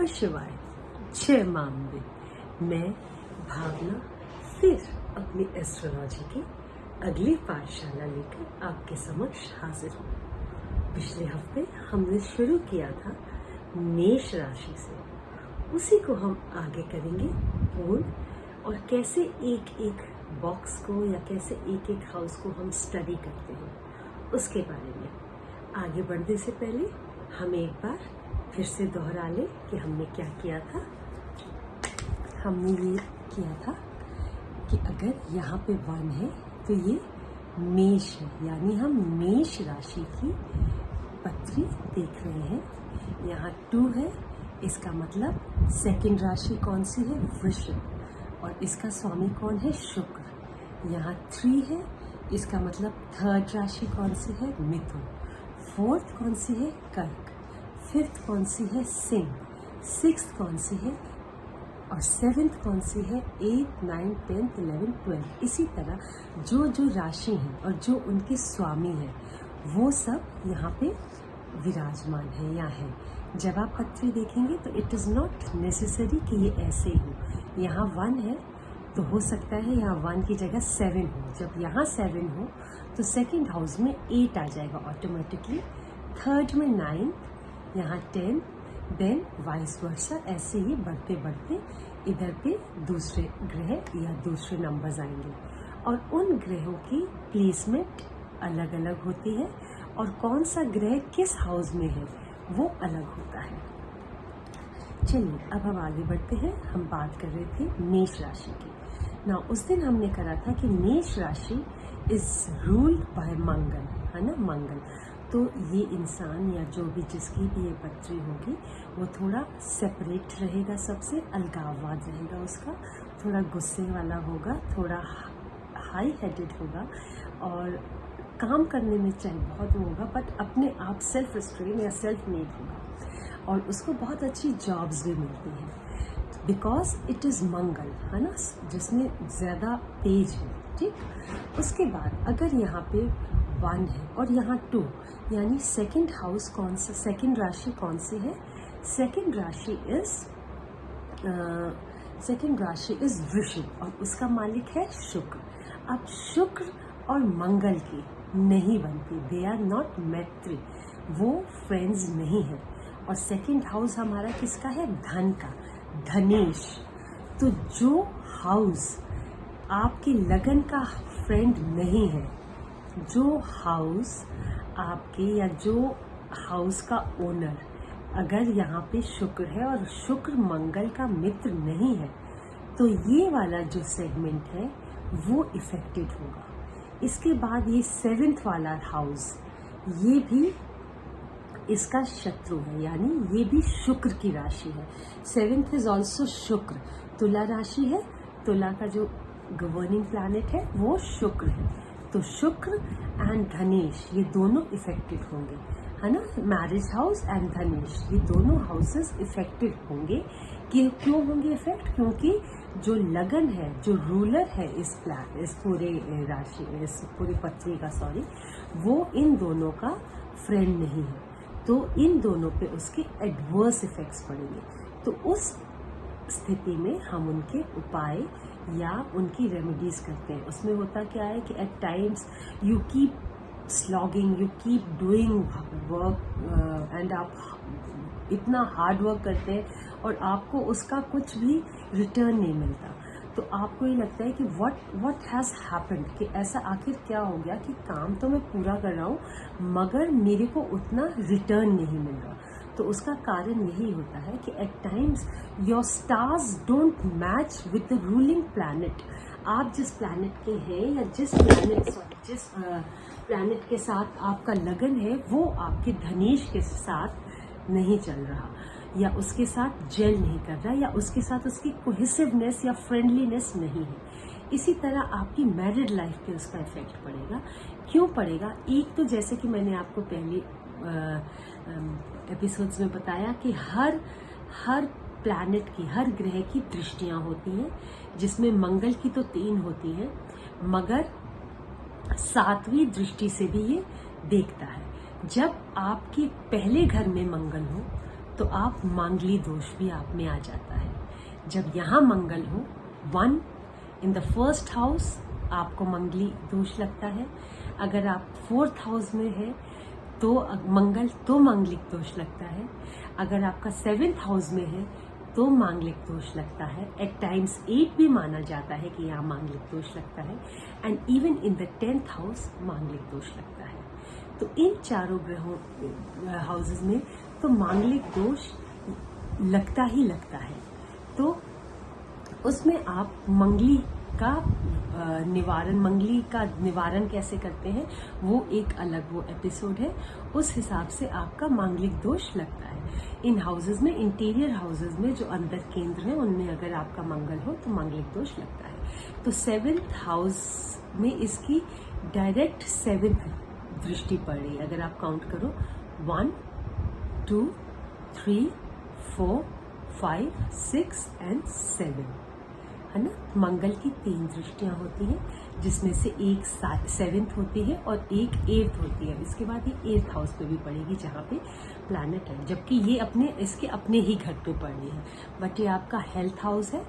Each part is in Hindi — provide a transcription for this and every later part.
शिवाय, जय माम्बे। मैं भावना फिर अपनी एस्ट्रोलॉजी की अगली पाठशाला लेकर आपके समक्ष हाजिर हूँ। पिछले हफ्ते हमने शुरू किया था मेष राशि से, उसी को हम आगे करेंगे पूर्ण, और कैसे एक एक बॉक्स को या कैसे एक एक हाउस को हम स्टडी करते हैं उसके बारे में। आगे बढ़ने से पहले हम एक बार फिर से दोहरा लें कि हमने क्या किया था। हमने ये किया था कि अगर यहाँ पे 1 है तो ये मेष है, यानी हम मेष राशि की पत्री देख रहे हैं। यहाँ 2 है, इसका मतलब सेकंड राशि कौन सी है? वृश्चिक, और इसका स्वामी कौन है? शुक्र। यहाँ 3 है, इसका मतलब थर्ड राशि कौन सी है? मिथुन। फोर्थ कौन सी है? कर्क। फिफ्थ कौन सी है? सिंह। सिक्स्थ कौन सी है? और सेवेंथ कौन सी है? 8, 9, 10, 11, 12। इसी तरह जो जो राशि है और जो उनके स्वामी है वो सब यहाँ पे विराजमान है या है। जब आप पत्री देखेंगे तो इट इज़ नॉट नेसेसरी कि ये ऐसे ही हो। यहाँ 1 है तो हो सकता है यहाँ 1 की जगह 7 हो। जब यहाँ 7 हो तो सेकंड हाउस में 8 आ जाएगा ऑटोमेटिकली, थर्ड में 9, यहाँ 10, देन वाइस वर्सा। ऐसे ही बढ़ते बढ़ते इधर पे दूसरे ग्रह या दूसरे नंबर्स आएंगे, और उन ग्रहों की प्लेसमेंट अलग अलग होती है, और कौन सा ग्रह किस हाउस में है वो अलग होता है। चलिए अब हम आगे बढ़ते हैं। हम बात कर रहे थे मेष राशि की ना। उस दिन हमने करा था कि मेष राशि इज रूल्ड बाय मंगल, है ना, मंगल। तो ये इंसान या जो भी जिसकी भी ये पत्री होगी वो थोड़ा सेपरेट रहेगा, सबसे अलगाववाद रहेगा उसका, थोड़ा गुस्से वाला होगा, थोड़ा हाई हेडेड होगा, और काम करने में चाहे बहुत होगा बट अपने आप सेल्फ रिस्ट्रेन या सेल्फ मेड होगा, और उसको बहुत अच्छी जॉब्स भी मिलती हैं बिकॉज इट इज़ मंगल, है ना, जिसमें ज़्यादा तेज है। ठीक, उसके बाद अगर यहाँ पे 1 है और यहाँ 2, यानी सेकंड हाउस कौन सा, सेकंड राशि कौन सी है? सेकंड राशि इज वृश्चिक, और उसका मालिक है शुक्र। अब शुक्र और मंगल की नहीं बनती, दे आर नॉट मैत्री, वो फ्रेंड्स नहीं है। और सेकंड हाउस हमारा किसका है? धन का, धनेश। तो जो हाउस आपकी लगन का फ्रेंड नहीं है, जो हाउस आपके या जो हाउस का ओनर अगर यहाँ पे शुक्र है और शुक्र मंगल का मित्र नहीं है, तो ये वाला जो सेगमेंट है वो इफेक्टेड होगा। इसके बाद ये 7th वाला हाउस, ये भी इसका शत्रु है, यानी ये भी शुक्र की राशि है। 7th इज ऑल्सो शुक्र, तुला राशि है, तुला का जो गवर्निंग प्लैनेट है वो शुक्र है। तो शुक्र एंड धनेश ये दोनों इफेक्टेड होंगे, है ना, मैरिज हाउस एंड धनेश ये दोनों हाउसेस इफेक्टेड होंगे। क्यों होंगे इफेक्ट? क्योंकि जो लगन है, जो रूलर है इस पूरे राशि, इस पूरी पत्री का, सॉरी, वो इन दोनों का फ्रेंड नहीं है, तो इन दोनों पे उसके एडवर्स इफेक्ट्स पड़ेंगे। तो उस स्थिति में हम उनके उपाय या उनकी रेमेडीज करते हैं। उसमें होता क्या है कि at times you keep slogging, you keep doing work, and आप इतना हार्ड वर्क करते हैं और आपको उसका कुछ भी रिटर्न नहीं मिलता। तो आपको ये लगता है कि व्हाट हैज़ हैपेंड, कि ऐसा आखिर क्या हो गया कि काम तो मैं पूरा कर रहा हूँ मगर मेरे को उतना रिटर्न नहीं मिल रहा। तो उसका कारण यही होता है कि at times your stars don't match with the ruling planet. आप जिस प्लैनेट के हैं या जिस प्लैनेट के साथ आपका लगन है वो आपके धनेश के साथ नहीं चल रहा, या उसके साथ जेल नहीं कर रहा, या उसके साथ उसकी कोहेसिवनेस या फ्रेंडलीनेस नहीं है। इसी तरह आपकी मैरिड लाइफ पे उसका इफेक्ट पड़ेगा। क्यों पड़ेगा? एक तो जैसे कि मैंने आपको पहले एपिसोड्स में बताया कि हर प्लैनेट की, हर ग्रह की दृष्टियां होती हैं, जिसमें मंगल की तो 3 होती हैं, मगर 7वीं दृष्टि से भी ये देखता है। जब आपके पहले घर में मंगल हो तो आप मांगली दोष भी आप में आ जाता है। जब यहाँ मंगल हो 1 इन द फर्स्ट हाउस आपको मंगली दोष लगता है। अगर आप 4th हाउस में है तो मंगल तो मांगलिक दोष लगता है। अगर आपका 7th हाउस में है तो मांगलिक दोष लगता है। एट टाइम्स 8 भी माना जाता है कि यहाँ मांगलिक दोष लगता है। And even in the 10th house मांगलिक दोष लगता है। तो इन चारों ग्रहों हाउसेस में तो मांगलिक दोष लगता ही लगता है। तो उसमें आप मंगली का निवारण कैसे करते हैं वो एक अलग वो एपिसोड है। उस हिसाब से आपका मांगलिक दोष लगता है। इन हाउसेस में, इंटीरियर हाउसेस में जो अंदर केंद्र है उनमें अगर आपका मंगल हो तो मांगलिक दोष लगता है। तो 7th हाउस में इसकी डायरेक्ट 7th दृष्टि पड़ रही है। अगर आप काउंट करो 1 2 3 4 5 6 एंड 7 है ना। मंगल की 3 दृष्टियां होती हैं जिसमें से एक 7th होती है और एक 8th होती है। इसके बाद ये 8th हाउस पे भी पड़ेगी जहाँ पे प्लैनेट है, जबकि ये इसके अपने ही घर पे पड़ रही है। बट ये आपका हेल्थ हाउस है।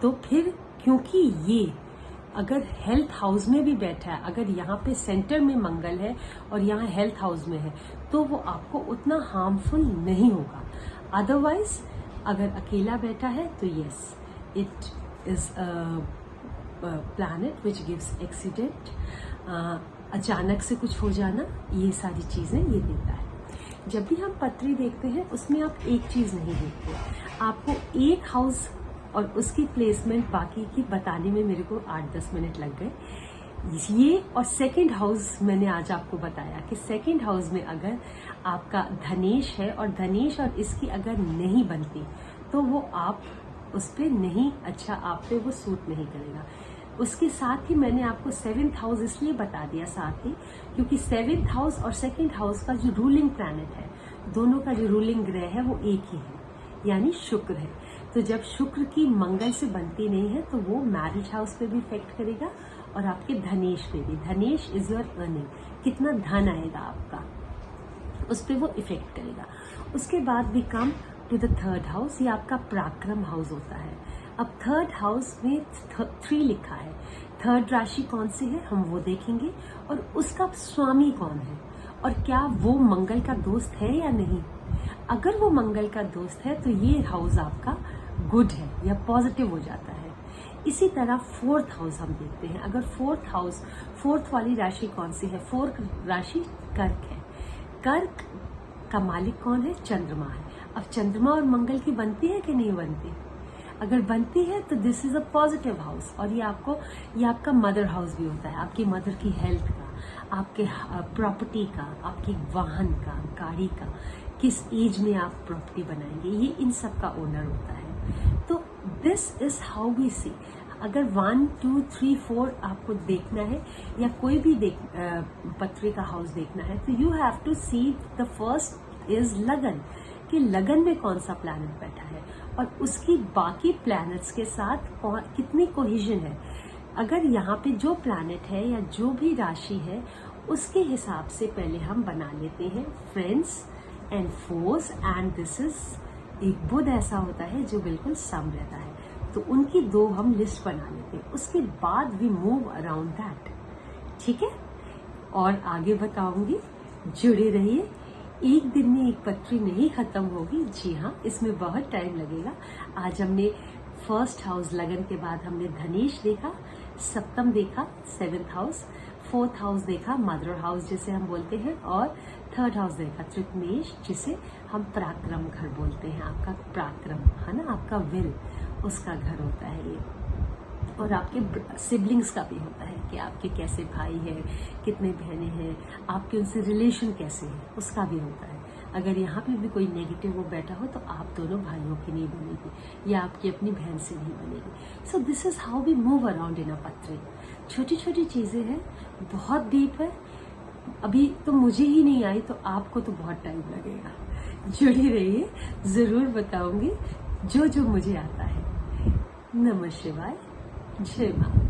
तो फिर क्योंकि ये अगर हेल्थ हाउस में भी बैठा है, अगर यहाँ पे सेंटर में मंगल है और यहाँ हेल्थ हाउस में है तो वो आपको उतना हार्मफुल नहीं होगा। अदरवाइज अगर अकेला बैठा है तो yes, it is planet which gives accident, अचानक से कुछ हो जाना, ये सारी चीजें ये देता है। जब भी हम पत्री देखते हैं उसमें आप एक चीज नहीं देखते, आपको एक हाउस और उसकी प्लेसमेंट बाकी की बताने में मेरे को 8-10 मिनट लग गए। ये और 2nd हाउस मैंने आज आपको बताया कि 2nd हाउस में अगर आपका धनेश है और धनेश और इसकी अगर नहीं बनती तो वो आप उस पर नहीं, अच्छा आप पे वो सूट नहीं करेगा। उसके साथ ही मैंने आपको 7th हाउस इसलिए बता दिया साथ ही क्योंकि 7th हाउस और 2nd हाउस का जो रूलिंग प्लैनेट है, दोनों का जो रूलिंग ग्रह है वो एक ही है, यानी शुक्र है। तो जब शुक्र की मंगल से बनती नहीं है तो वो मैरिज हाउस पे भी इफेक्ट करेगा और आपके धनेश पे भी। धनेश इज योर अर्निंग, कितना धन आएगा आपका, उस पर वो इफेक्ट करेगा। उसके बाद भी come to the 3rd house, ये आपका पराक्रम हाउस होता है। अब 3rd हाउस में 3 लिखा है। 3rd राशि कौन सी है हम वो देखेंगे और उसका स्वामी कौन है और क्या वो मंगल का दोस्त है या नहीं। अगर वो मंगल का दोस्त है तो ये हाउस आपका गुड है या पॉजिटिव हो जाता है। इसी तरह 4th हाउस हम देखते हैं। अगर 4th हाउस, 4th वाली राशि कौन सी है, 4th राशि कर्क है। कर्क का मालिक कौन है, चंद्रमा है। अब चंद्रमा और मंगल की बनती है कि नहीं बनती, अगर बनती है तो this is a positive house. और ये आपका मदर हाउस भी होता है, आपकी मदर की हेल्थ का, आपके प्रॉपर्टी का, आपकी वाहन का, गाड़ी का, किस एज में आप प्रॉपर्टी बनाएंगे, ये इन सब का ओनर होता है। तो दिस इज हाउ वी सी। अगर 1 2 3 4 आपको देखना है या कोई भी पत्री का हाउस देखना है तो you have to see the first is लगन, कि लगन में कौन सा प्लैनेट बैठा है और उसकी बाकी प्लैनेट्स के साथ कितनी कोहिजन है। अगर यहाँ पे जो प्लैनेट है या जो भी राशि है उसके हिसाब से पहले हम बना लेते हैं friends and force. And this is एक बुध ऐसा होता है जो बिल्कुल सम रहता है, तो उनकी 2 हम लिस्ट बना लेते हैं। उसके बाद वी मूव अराउंड दैट, ठीक है। और आगे बताऊंगी, जुड़े रहिए। एक दिन में एक पत्री नहीं खत्म होगी, जी हाँ, इसमें बहुत टाइम लगेगा। आज हमने 1st हाउस लगन के बाद हमने धनेश देखा, 7th देखा 7th हाउस, 4th हाउस देखा मदर हाउस जिसे हम बोलते हैं, और 3rd हाउस देखा तृतीयेश जिसे हम पराक्रम घर बोलते हैं। आपका पराक्रम है ना, आपका विल, उसका घर होता है ये। और आपके सिबलिंग्स का भी होता है कि आपके कैसे भाई हैं, कितने बहनें हैं, आपके उनसे रिलेशन कैसे है, उसका भी होता है। अगर यहाँ पे भी कोई नेगेटिव वो बैठा हो तो आप दोनों भाइयों की नहीं बनेगी या आपकी अपनी बहन से नहीं बनेगी। So this is how we move around in a पत्र। छोटी छोटी चीजें हैं, बहुत डीप है। अभी तो मुझे ही नहीं आई तो आपको तो बहुत टाइम लगेगा। जुड़ी रहिए, जरूर बताऊंगी जो जो मुझे आता है। नमः शिवाय, जय मां।